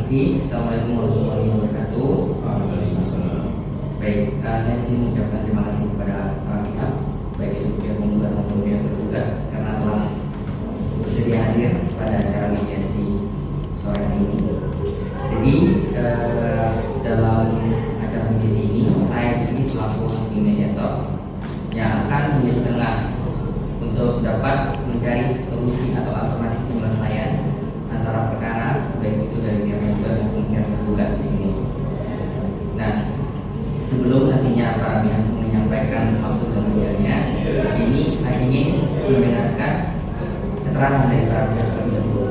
kasih. Assalamualaikum warahmatullahi wabarakatuh. Waalaikumsalam. Baik, saya di sini mengucapkan terima kasih kepada para pihak, baik itu pihak penggugat maupun pihak tergugat, karena telah bersedia hadir pada acara mediasi sore hari ini. Jadi dalam acara mediasi ini, saya di sini selaku hakim mediator yang akan menjadi tengah untuk dapat mencari solusi atau alternatif penyelesaian antara perkara, baik itu dari pihak mediator maupun pihak tergugat di sini. Nah, sebelum nantinya para pihak menyampaikan maksud dan tujuannya, di sini saya ingin mendengarkan keterangan dari para pihak terlebih dahulu.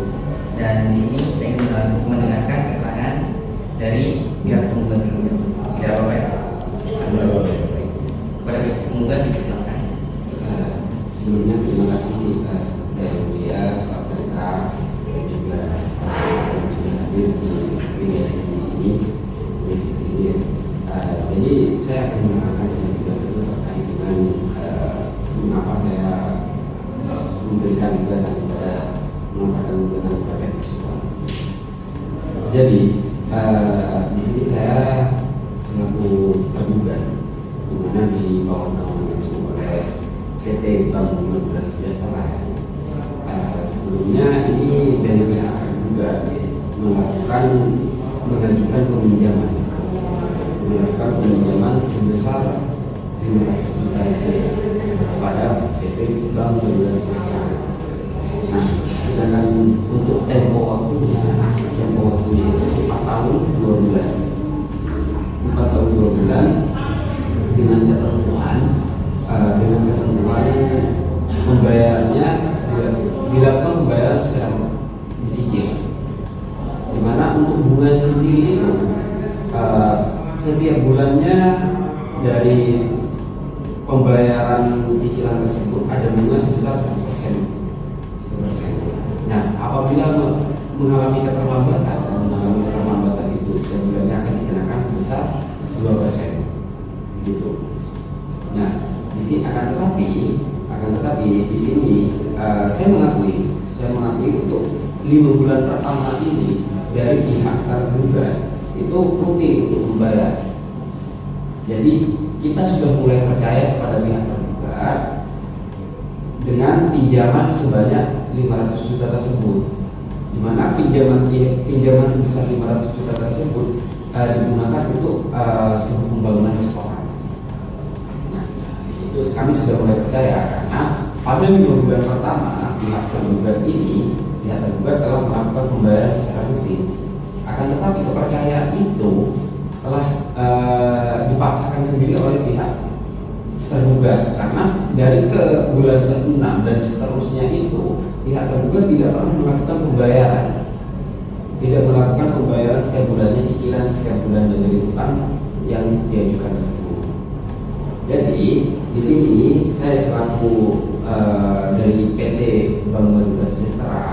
Dan di sini saya ingin mendengarkan keterangan dari pihak penggugat terlebih dahulu. Tidak apa-apa ya? Kepada pihak penggugat disilakan. Sebelumnya terima kasih dari Mulia Pak Tentara dan juga yang sudah hadir di mediasi ini. Jadi saya akan menerangkan juga itu terkait dengan mengapa saya memberikan gugatan kepada mengajukan gugatan kepada seksual. Jadi di sini saya selaku tergugat, di mana di bawah naungan oleh PT Bank Madura Sejahtera. Sebelumnya ini dari pihak tergugat mengajukan peminjaman sebesar 500 juta rupiah kepada PT Bank Madura Sejahtera. Nah, sedangkan untuk tempo waktunya itu 4 tahun 2 bulan. 4 tahun 2 bulan dengan ketentuan membayarnya dilakukan pembayaran secara dicicil. Di mana untuk bunganya sendiri itu setiap bulannya dari pembayaran cicilan tersebut ada bunga sebesar 1%. Nah, apabila mengalami keterlambatan itu setiap bulannya akan dikenakan sebesar 2%. Gitu. Nah, di sini akan tetapi di sini saya mengakui untuk 5 bulan pertama ini dari pihak tergugat itu rutin untuk membayar. Jadi kita sudah mulai percaya kepada pihak tergugat dengan pinjaman sebanyak 500 juta tersebut, di mana pinjaman sebesar 500 juta tersebut digunakan untuk sebuah pembangunan restoran. Nah, di situ kami sudah mulai percaya karena pada 5 bulan pertama pihak tergugat telah melakukan pembayaran secara rutin. Akan tetapi kepercayaan itu telah dipatahkan sendiri oleh pihak tergugat karena dari ke bulan ke-6 dan seterusnya itu pihak tergugat tidak pernah melakukan pembayaran setiap bulannya, cicilan setiap bulan dari utang yang diajukan tersebut. Jadi di sini saya selaku dari PT Bank Madura Sejahtera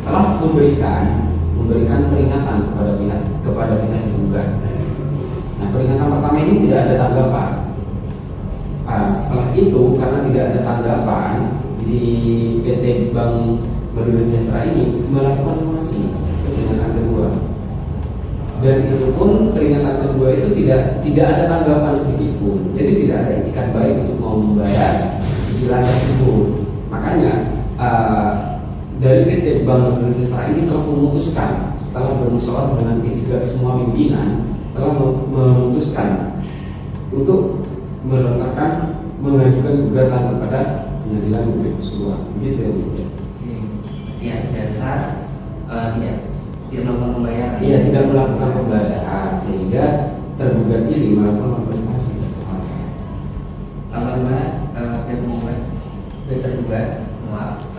telah memberikan peringatan kepada pihak tergugat. Nah, peringatan pertama ini tidak ada tanggapan. Setelah itu karena tidak ada tanggapan, di PT Bank Madura Sejahtera ini melakukan somasi peringatan kedua. Dan itu pun peringatan kedua itu tidak ada tanggapan sedikit pun. Jadi tidak ada etikat baik untuk mau membayar cicilan tersebut. Makanya dari PT Bank Madura Sejahtera ini telah memutuskan setelah bermusyawarah dengan semua pimpinan telah memutuskan untuk mengajukan gugatan kepada pengadilan negeri Kesuruan. Begitu ya, Bu? Ya, dasar tidak melakukan pembayaran. Iya, tidak melakukan pembayaran sehingga tergugat ini melakukan prestasi. Bagaimana pihak tergugat?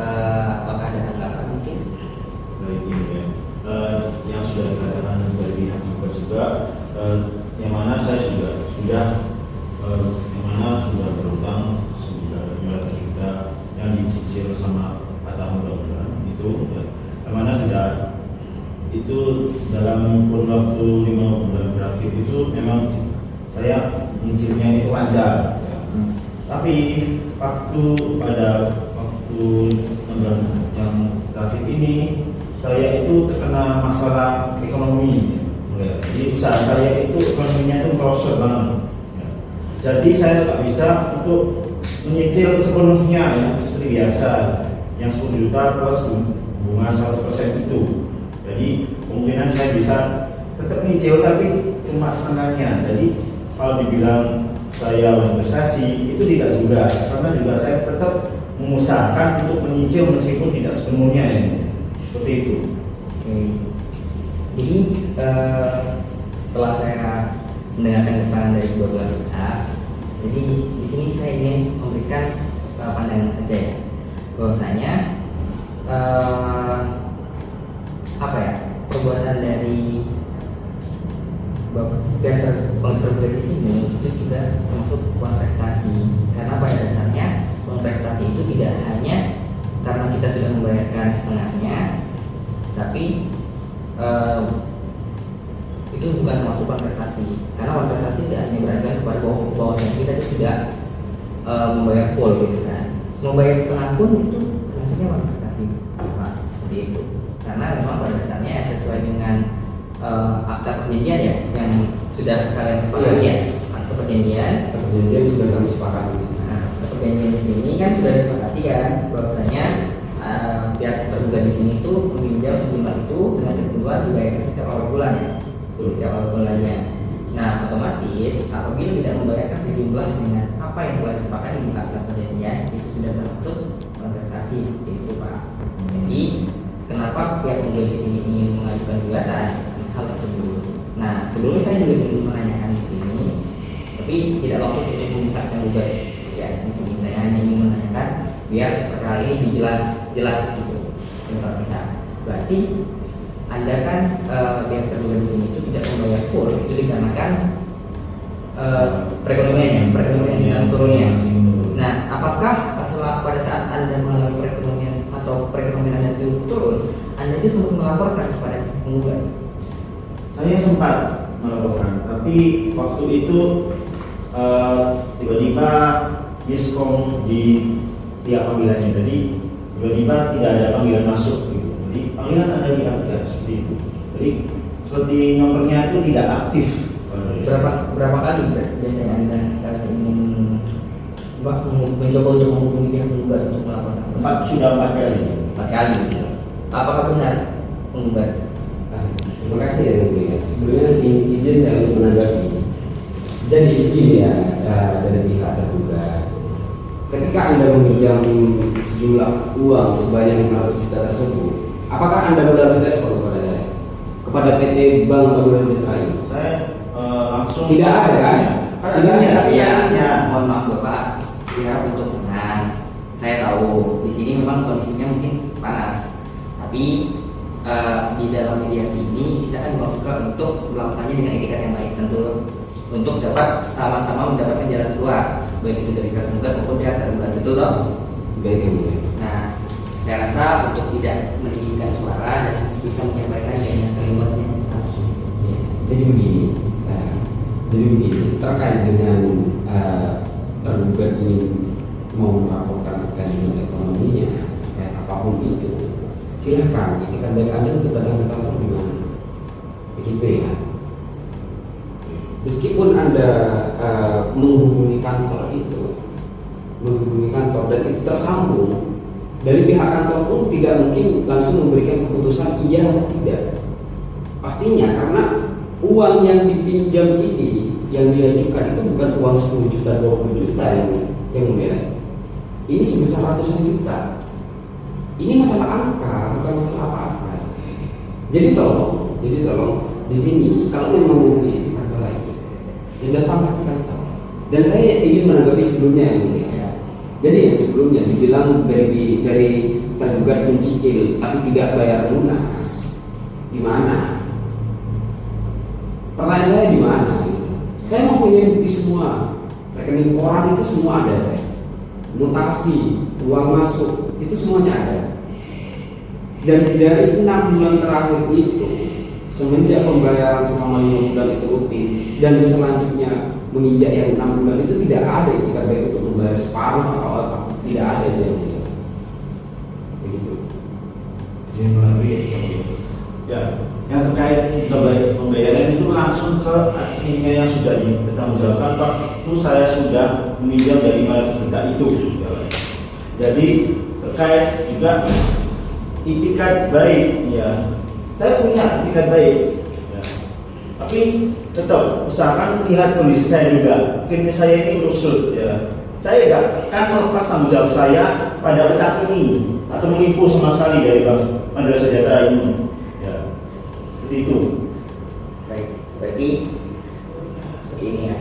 Apakah ada tanggapan mungkin? Baik, ya. Yang sudah dikatakan dari pihak tergugat juga, yang mana saya sudah berutang 900 juta yang dicicil sama 4 tahun 2 bulan itu, yang mana sudah itu dalam kurun waktu 5 bulan terakhir itu memang saya nyicilnya itu lancar. Tapi pada waktu yang terakhir ini saya itu terkena masalah ekonomi. Jadi usaha saya itu ekonominya itu merosot banget. Jadi saya tak bisa untuk menyicil sepenuhnya ya seperti biasa yang 10 juta plus bunga 100% itu. Jadi kemungkinan saya bisa tetap nyicil tapi cuma setengahnya. Jadi kalau dibilang saya investasi itu tidak juga, karena juga saya tetap mengusahakan untuk menyicil meskipun tidak sepenuhnya ya. Seperti itu. Oke. Jadi setelah saya mendengarkan keterangan dari kedua belah pihak, jadi di sini saya ingin memberikan pandangan saja ya, bahwasanya apa ya, perbuatan dari pihak tergugat di sini itu juga termasuk uang prestasi, karena pada dasarnya uang prestasi itu tidak hanya karena kita sudah membayarkan setengahnya, tapi itu bukan termasuk uang prestasi, karena uang prestasi tidak hanya beragam kepada bahwa kita itu sudah membayar full gitu kan, membayar setengah pun itu maksudnya uang prestasi seperti itu, karena memang pada dasarnya sesuai dengan akta perjanjian ya yang sudah kalian sepakati ya, akta perjanjian sudah kami sepakati. Nah, akta perjanjian di sini kan sudah disepakati kan bahwasanya pihak tergugat di sini tuh meminjam sejumlah itu dengan ketentuan dibayarkan setiap awal bulan ya, setiap awal bulannya. Nah, otomatis apabila tidak membayarkan sejumlah dengan apa yang telah disepakati di akta perjanjian itu sudah termasuk transaksi seperti itu Pak. Jadi kenapa pihak tergugat di sini ingin mengajukan gugatan hal tersebut? Nah, sebelumnya saya juga ingin menanyakan di sini, tapi tidak langsung untuk meminta tergugat ya di sini saya hanya ingin menanyakan biar perkara ini jelas gitu menurut kita. Berarti Anda kan pihak tergugat di sini itu tidak membayar full itu dikarenakan perekonomian sedang turunnya. Nah, apakah pada saat Anda mengalami perekonomian atau perekonomian Anda itu turun, Anda itu sempat melaporkan kepada penggugat? Saya sempat melaporkan, tapi waktu itu tiba-tiba diskom di pihak panggilannya, jadi tiba-tiba tidak ada panggilan masuk gitu. Jadi panggilan ada di akta seperti itu. Jadi seperti nomornya itu tidak aktif. Berapa kali biasanya Anda ingin mencoba untuk menghubungi pihak penggugat untuk melaporkan? Sudah 4 kali. 4 kali. Apakah benar penggugat? Terima kasih ya Mulia. Sebelumnya izin saya untuk menanggapi. Jadi begini ya, dari pihak tergugat, ketika Anda meminjam sejumlah uang sebanyak 500 juta tersebut, apakah Anda melalui telepon kepada saya? Kepada PT Bank Madura Sejahtera ini? Saya langsung tidak ada kan? Tidak ada. Ya, mohon maaf Bapak, ya untuk tenang. Saya tahu di sini memang kondisinya mungkin panas, tapi di dalam mediasi ini kita kan berusaha untuk melakukannya dengan etikat yang baik, tentu untuk dapat sama-sama mendapatkan jalan keluar, baik itu dari pihak tergugat maupun pihak tergugat, betul loh? Baik ya Mulia. Nah, saya rasa untuk tidak meninggikan suara dan bisa menyampaikan yang kalimatnya seharusnya. Jadi begini, terkait dengan tergugat ini mau melaporkan terkait dengan ekonominya, kayak apapun itu, silahkan itikat baik Anda untuk datang ke kantor di mana, begitu ya. Meskipun Anda menghubungi kantor dan itu tersambung, dari pihak kantor pun tidak mungkin langsung memberikan keputusan iya atau tidak. Pastinya karena uang yang dipinjam ini yang diajukan itu bukan uang 10 juta, 20 juta yang mulia. Ini sebesar ratusan juta. Ini masalah angka, bukan masalah apa-apa. Jadi tolong di sini kalau memang menghubungi itikat baik, ya datanglah ke kantor. Dan saya ingin menanggapi sebelumnya yang mulia. Jadi yang sebelumnya dibilang dari tergugat mencicil tapi tidak bayar lunas, di mana? Pertanyaan saya di mana? Saya mempunyai bukti semua, rekening orang itu semua ada, mutasi, uang masuk itu semuanya ada. Dan dari 6 bulan terakhir itu, semenjak pembayaran selama 5 bulan itu rutin dan selanjutnya menginjak yang 6 bulan itu tidak ada itikat baik untuk membayar separuh atau apa, tidak ada itu. Begitu. izin melalui ya yang terkait pembayaran itu langsung ke adminnya yang sudah dipertanggungjawabkan. Pak, itu saya sudah meminjam dari 500 juta itu ya. Jadi terkait juga itikat baik ya, saya punya itikat baik ya. Tapi tetap usahakan lihat kondisi saya juga, mungkin saya ini urusut ya, saya tidak akan melepas tanggung jawab saya pada utang ini atau menipu sama sekali dari Bank Mandiri Sejahtera ini ya, seperti itu. Baik, berarti seperti ini ya,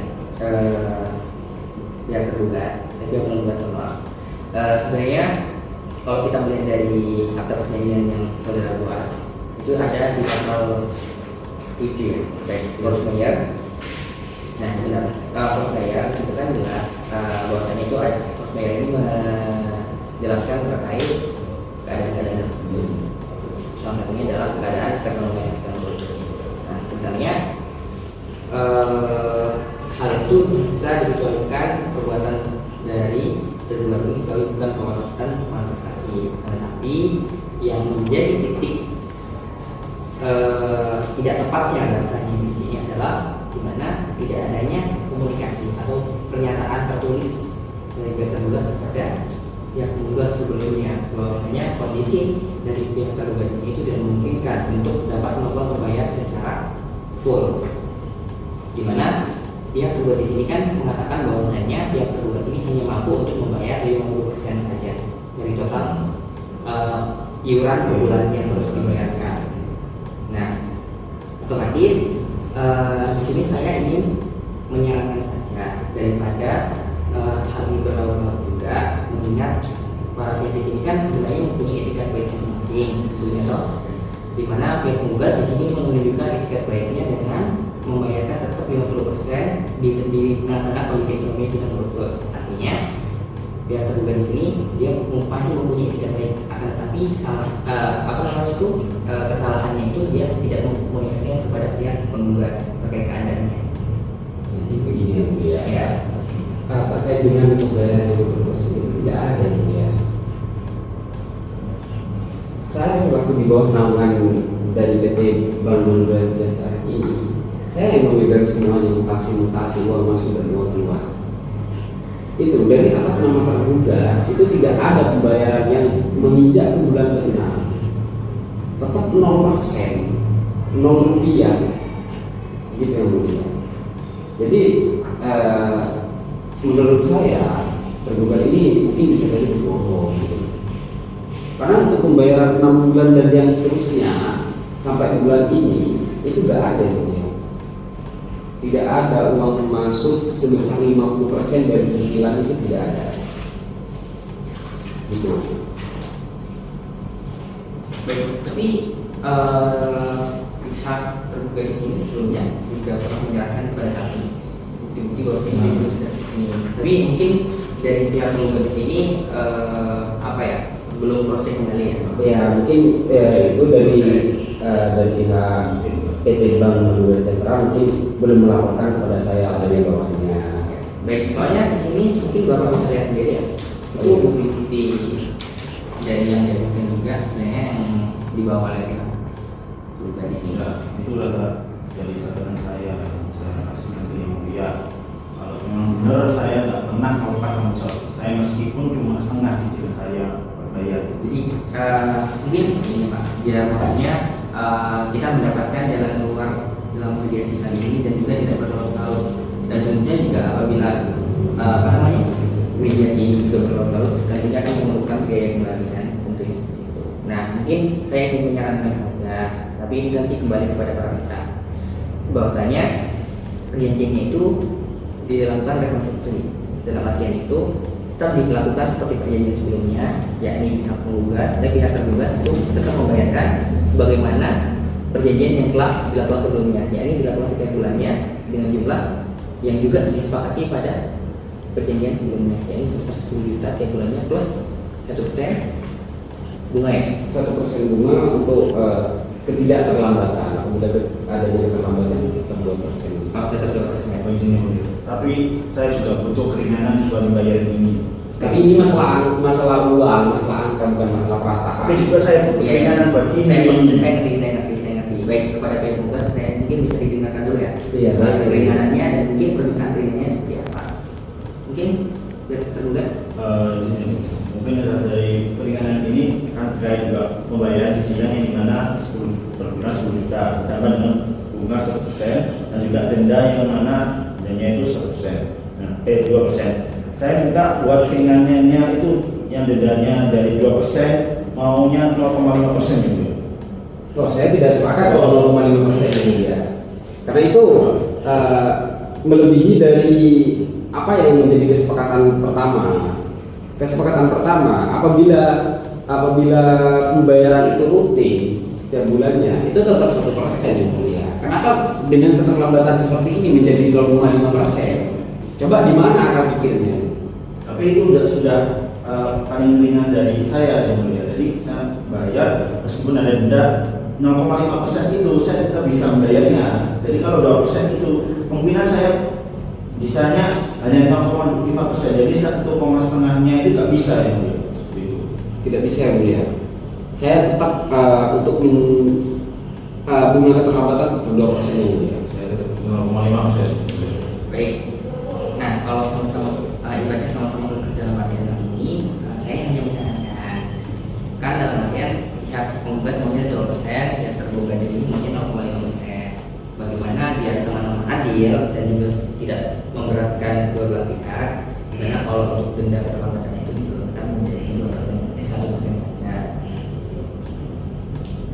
yang tergugat, tapi yang menggugat maaf. Sebenarnya kalau kita melihat dari akta perjanjian yang saudara buat, itu ada di pasal 7, baik, force majeure. Nah, benar, force majeure itu kan jelas bahwasanya itu force majeure ini menjelaskan terkait keadaan-keadaan tertentu. Salah satunya adalah keadaan ekonomi eksternal. Nah, sebenarnya hal itu bisa dikecualikan perbuatan dari tergugat ini sebagai bukan perbuatan manifestasi, tetapi yang menjadi titik tidak tepatnya bahasanya di sini adalah di mana tidak adanya komunikasi atau pernyataan tertulis dari pihak tergugat kepada pihak tergugat sebelumnya, bahwasanya kondisi dari pihak tergugat di sini itu tidak memungkinkan untuk dapat melakukan pembayaran secara full, di mana pihak tergugat di sini kan mengatakan bahwasanya pihak tergugat ini hanya mampu untuk membayar 50% saja dari total iuran per bulan yang harus dibayarkan. Nah, otomatis di sini saya ingin menyarankan saja daripada hal ini berlarut-larut juga, mengingat para pihak di sini kan sebenarnya mempunyai etikat baik masing-masing, tentunya toh, di mana pihak penggugat di sini menunjukkan etikat baiknya dengan membayarkan tetap 50% di tengah-tengah kondisi ekonomi yang sedang berubah. Artinya pihak tergugat di sini dia pasti mempunyai etikat baik, akan tapi kesalahannya itu dia tidak mengkomunikasikan kepada pihak penggugat terkait keadaannya. Jadi begini ya, Ya. terkait dengan pembayaran yang berproses itu tidak ada gitu ya. Saya selaku di bawah naungan dari PT Bank Mandiri Sejahtera ini, saya yang memegang semuanya, mutasi uang masuk dan uang keluar. Itu dari atas nama tergugat itu tidak ada pembayaran yang menginjak ke bulan ke-6, tetap 0%, 0 rupiah, gitu yang mulia. Jadi menurut saya tergugat ini mungkin bisa jadi berbohong gitu. Karena untuk pembayaran 6 bulan dan yang seterusnya sampai bulan ini itu tidak ada ya. Tidak ada uang masuk sebesar 50% dari cicilan, itu tidak ada. Gitu. Baik, tapi pihak tergugat di sini sebelumnya juga pernah menyerahkan kepada kami bukti-bukti bahwa ini sudah ini. Tapi mungkin dari pihak tergugat di sini belum proses kembali ya. Ya mungkin itu dari pihak PT Bank Mandiri Sejahtera mungkin belum melaporkan kepada saya adanya bawahnya. Baik, soalnya di sini mungkin Bapak bisa lihat sendiri ya. Itu bukti-bukti dari yang diajukan juga sebenarnya yang dibawa oleh pihak tergugat di sini. Itu data dari catatan saya kasih nanti yang mulia. Kalau memang benar saya tidak pernah melakukan tanggung jawab saya meskipun cuma setengah cicil saya berbayar. Jadi mungkin seperti ini Pak, biar maksudnya kita mendapatkan jalan keluar dalam mediasi kali ini dan juga tidak berlarut-larut, dan tentunya juga apabila mediasi ini juga berlarut-larut dan juga akan memerlukan biaya kembalian tentunya seperti itu. Nah mungkin saya ingin menyarankan saja, tapi ini nanti kembali kepada para pihak, bahwasanya perjanjiannya itu dilakukan rekonstruksi. Dalam artian itu tetap dilakukan seperti perjanjian sebelumnya, yakni pihak penggugat dan pihak tergugat itu tetap membayarkan sebagaimana perjanjian yang telah dilakukan sebelumnya, yakni dilakukan setiap bulannya dengan jumlah yang juga disepakati pada perjanjian sebelumnya, yakni sebesar 10 juta tiap bulannya plus 1% bunga ya. 1% bunga untuk ketidakterlambatan. Apabila adanya keterlambatan tetap 2%. Oh, tetap 2%. Tapi saya juga butuh keringanan buat membayar ini. Tapi ini masalah uang, masalah angka, bukan masalah perasaan. tapi juga saya butuh keringanan buat Saya ini. ngerti. Baik, kepada pihak penggugat saya mungkin bisa didengarkan dulu ya. Iya, baik. Keringanannya dan mungkin permintaan keringanannya seperti apa. Mungkin tergugat. Mungkin dari keringanan ini akan terkait juga pembayaran cicilan yang dimana 10 per bulan 10 juta ditambah dengan bunga 1% dan juga denda yang mana dendanya itu 1%. 2%. Saya minta buat keringanannya itu yang dendanya dari 2% maunya 0,5% gitu. Oh, saya tidak sepakat kalau 0,5% ini ya. Karena itu melebihi dari apa yang menjadi kesepakatan pertama. Kesepakatan pertama, apabila pembayaran itu rutin setiap bulannya, itu tetap 1% yang mulia. Kenapa dengan keterlambatan seperti ini menjadi 0,5%? Coba di mana akal pikirnya? Tapi itu sudah paling ringan dari saya yang mulia. Jadi saya bayar meskipun ada denda 0,5% itu saya tetap bisa membayarnya. Jadi kalau 2% itu kemungkinan saya bisanya hanya 0,5%. Jadi 1,5-nya itu nggak bisa ya mulia. Seperti itu. Tidak bisa ya mulia. Saya tetap untuk bunga keterlambatan tetap 2% ya mulia. Saya tetap 0,5%. Baik. Nah, kalau ibaratnya sama-sama ke dalam artian ini, saya hanya menyarankan kan dalam artian pihak penggugat maunya 2%, pihak tergugat di sini maunya 0,5%. Bagaimana biar sama-sama adil dan juga tidak memberatkan kedua belah pihak. Karena kalau untuk denda keterlambatan itu diturunkan menjadi 1% saja.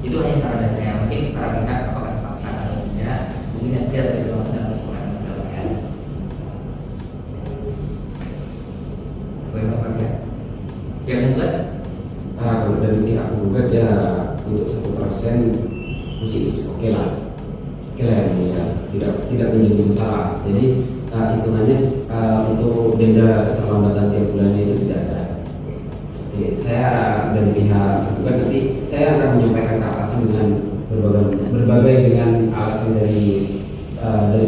Itu hanya saran dari saya. Mungkin para pihak apakah sepakat atau tidak, mungkin nanti ada dalam kesepakatan ya. Bagaimana Pak ya? Yang penggugat? Kalau dari pihak penggugat ya untuk 1% masih oke lah ya mulia. Tidak menjadi masalah. Jadi hitungannya untuk denda keterlambatan tiap bulannya itu tidak ada. Oke, saya dari pihak penggugat nanti saya akan menyampaikan ke atasan dengan berbagai dengan alasan dari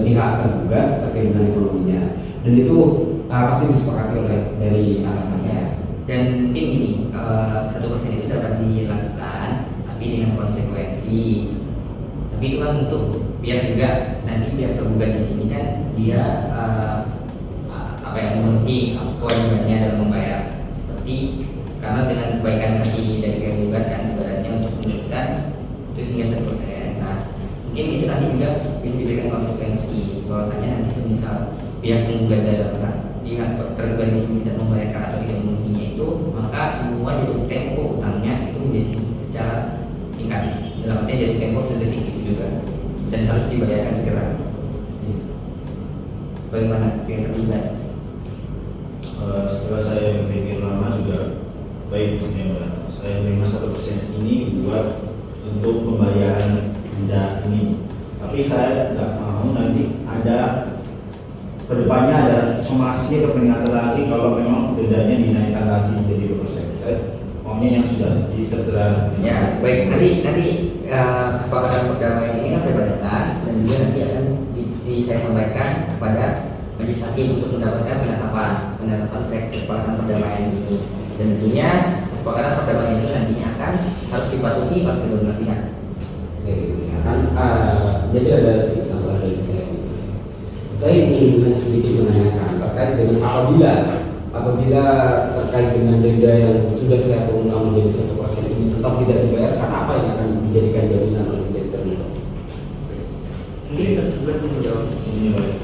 pihak tergugat terkait dengan ekonominya, dan itu pasti disepakati oleh dari atasannya. Dan mungkin ini 1% itu dapat dilakukan, tapi dengan konsekuensi. Tapi itu kan untuk biar juga nanti pihak tergugat di sini kan dia memenuhi kewajibannya dalam membayar. Seperti karena dengan kebaikan hati dari pihak tergugat kan ibaratnya untuk menunjukkan itu hingga 1%. Nah, mungkin itu nanti juga bisa diberikan konsekuensi bahwasanya nanti semisal pihak penggugat dalam pihak tergugat di sini tidak membayarkan atau tidak memenuhinya itu, maka semua jatuh tempo utangnya itu menjadi secara tingkat dalam artinya jatuh tempo sedetik itu juga dan harus dibayarkan segera. Bagaimana pihak tergugat? Setelah saya berpikir lama juga baik ya, saya menerima 1% ini buat untuk pembayaran denda ini. Tapi saya nggak mau nanti ada kedepannya ada somasi atau peringatan lagi kalau memang dendanya dinaikkan lagi menjadi 2%. Saya maunya yang sudah ditertera. Ya, baik, nanti kesepakatan perdamaian ini kan saya bacakan dan juga nanti akan saya sampaikan kepada majelis hakim untuk mendapatkan penetapan kesepakatan perdamaian ini. Dan tentunya kesepakatan perdamaian ini nantinya akan harus dipatuhi oleh kedua belah pihak. Jadi ada sedikit tambah dari saya. Saya ingin sedikit menanyakan terkait dengan apabila terkait dengan denda yang sudah saya turunkan menjadi 1% ini tetap tidak dibayarkan, apa yang akan dijadikan jaminan oleh pihak tergugat? Mungkin tergugat bisa menjawab. Ini baik.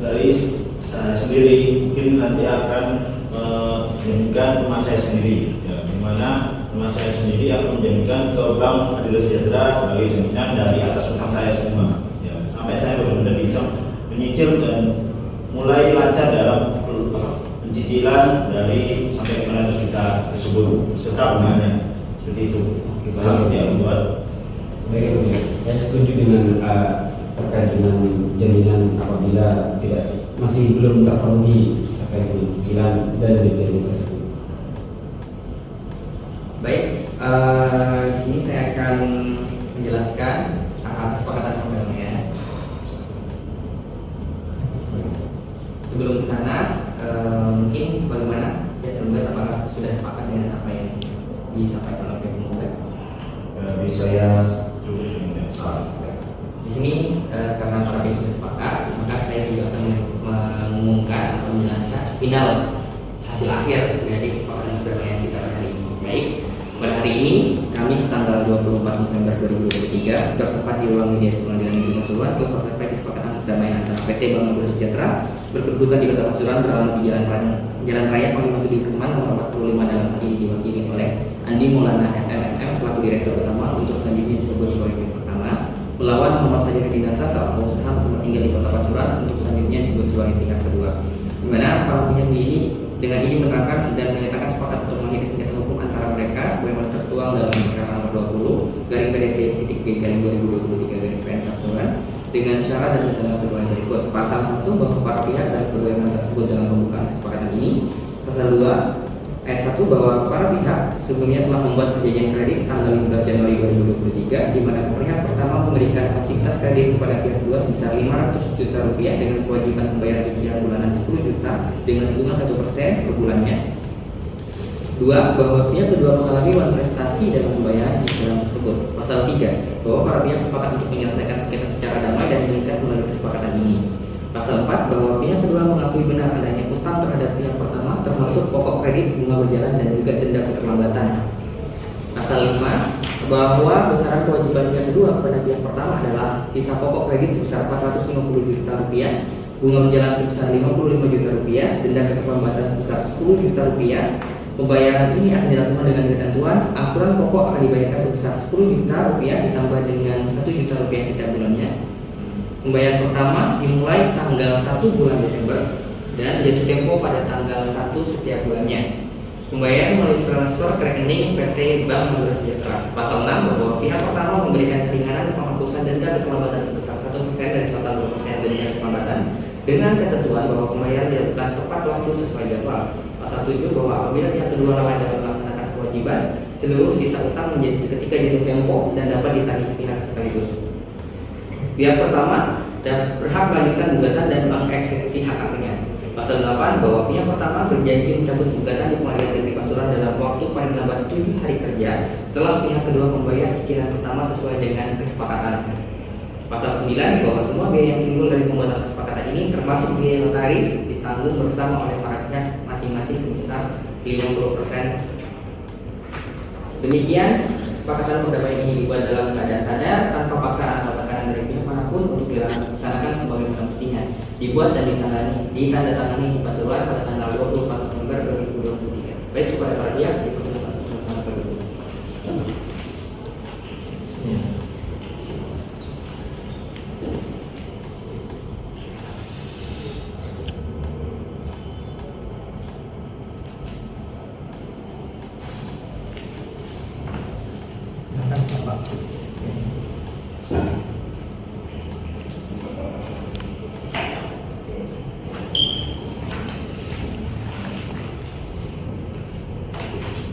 Dari saya sendiri mungkin nanti akan menjaminkan rumah saya sendiri, ya, di mana rumah saya sendiri akan menjaminkan ke Bank Adil Sejahtera sebagai jaminan dari atas utang saya semua, ya, sampai saya benar-benar bisa menyicil dan mulai lancar dalam pencicilan dari sampai 500 juta tersebut beserta bunganya, seperti itu. Kita tidak membuat. Baik, saya setuju dengan terkait dengan jaminan apabila masih belum terpenuhi terkait dengan cicilan dan denda tersebut. Baik, di sini saya akan menjelaskan kesepakatan perdamaian. Sebelum ke sana, mungkin bagaimana ya tergugat apakah sudah sepakat dengan apa yang disampaikan oleh bagi saya cukup yang salah. Di sini karena para pihak sudah sepakat, maka saya juga akan mengumumkan atau menjelaskan final hasil akhir dari kesepakatan perdamaian kita pada hari ini. Baik, pada hari ini Kamis tanggal 24 November 2023 bertepat di ruang mediasi Pengadilan Negeri Pasuruan untuk terkait kesepakatan perdamaian antara PT Bank Mandiri Sejahtera berkedudukan di Kota Pasuruan beralamat di Jalan Raya Panglima Sudirman nomor 45 dalam hal ini diwakili oleh Andi Maulana SMMM selaku Direktur Utama untuk selanjutnya disebut sebagai pihak pertama, melawan Muhammad Fajar Dinasa seorang pengusaha tempat tinggal di Kota Pasuruan untuk selanjutnya disebut sebagai pihak kedua. Di mana para pihak ini dengan ini menerangkan dan menyatakan sepakat untuk mengakhiri sengketa hukum antara mereka sebagaimana tertuang dalam Perkara Nomor 20 garing PDT.G garing 2023 garing PN Pasuruan dengan syarat dan ketentuan sebagai berikut. Pasal 1 bahwa para pihak dan sebagaimana tersebut dalam pembukaan kesepakatan ini. Pasal 2 ayat 1 bahwa para pihak sebelumnya telah membuat perjanjian kredit tanggal 15 Januari 2023 di mana pihak pertama memberikan fasilitas kredit kepada pihak kedua sebesar 500 juta rupiah dengan kewajiban membayar cicilan bulanan 10 juta dengan bunga 1% per bulannya. 2. Bahwa pihak kedua mengalami wan prestasi dalam pembayaran cicilan tersebut. Pasal 3 bahwa para pihak sepakat untuk menyelesaikan sengketa secara damai dan mengikat melalui kesepakatan ini. Pasal 4 bahwa pihak kedua mengakui benar adanya utang terhadap pihak pertama termasuk pokok kredit, bunga berjalan dan juga denda keterlambatan. Pasal 5 bahwa besaran kewajiban pihak kedua kepada pihak pertama adalah sisa pokok kredit sebesar 450 juta rupiah, bunga berjalan sebesar 55 juta rupiah, denda keterlambatan sebesar 10 juta rupiah. Pembayaran ini akan dilakukan dengan ketentuan angsuran pokok akan dibayarkan sebesar 10 juta rupiah ditambah dengan 1 juta rupiah setiap bulannya. Pembayaran pertama dimulai tanggal 1 bulan Desember dan jatuh tempo pada tanggal 1 setiap bulannya. Pembayaran melalui transfer ke rekening PT Bank Mandiri Sejahtera. Pasal 6 bahwa pihak pertama memberikan keringanan penghapusan denda keterlambatan sebesar 1% dari total 2% denda keterlambatan dengan ketentuan bahwa pembayaran dilakukan tepat waktu sesuai jadwal. Pasal 7 bahwa apabila pihak kedua lalai dalam melaksanakan kewajiban, seluruh sisa utang menjadi seketika jatuh tempo dan dapat ditagih pihak sekaligus. Pihak pertama dan berhak melanjutkan gugatan dan mengeksekusi hak haknya. Pasal 8 bahwa pihak pertama berjanji mencabut gugatan di Pengadilan Negeri Pasuruan dalam waktu paling lambat 7 hari kerja setelah pihak kedua membayar cicilan pertama sesuai dengan kesepakatan. Pasal 9 bahwa semua biaya yang timbul dari pembuatan kesepakatan ini termasuk biaya notaris ditanggung bersama oleh para pihak masing-masing sebesar 50%. Demikian kesepakatan perdamaian ini dibuat dalam keadaan sadar tanpa paksaan atau tekanan dari pihak manapun untuk dilaksanakan sebagaimana mestinya. Dibuat dan ditandatangani di Pasuruan pada tanggal 24 November 2023. Baik, kepada para pihak dipersilakan untuk menanggapi.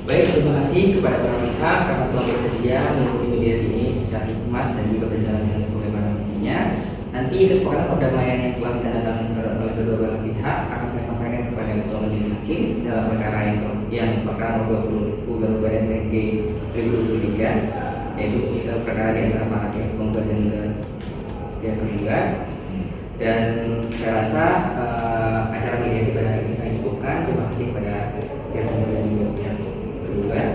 Baik, terima kasih kepada para pihak karena telah bersedia mengikuti mediasi ini secara hikmat dan juga berjalan dengan sebagaimana mestinya. Nanti kesepakatan perdamaian yang telah ditandatangani oleh kedua belah pihak akan saya sampaikan kepada Ketua Majelis Hakim dalam perkara yang perkara nomor 20 UGL-PSNG 2023, yaitu kita perkara di antara para pihak penggugat dan pihak tergugat. Dan saya rasa acara mediasi pada hari ini saya cukupkan. Terima kasih kepada pihak penggugat dan juga pihak tergugat.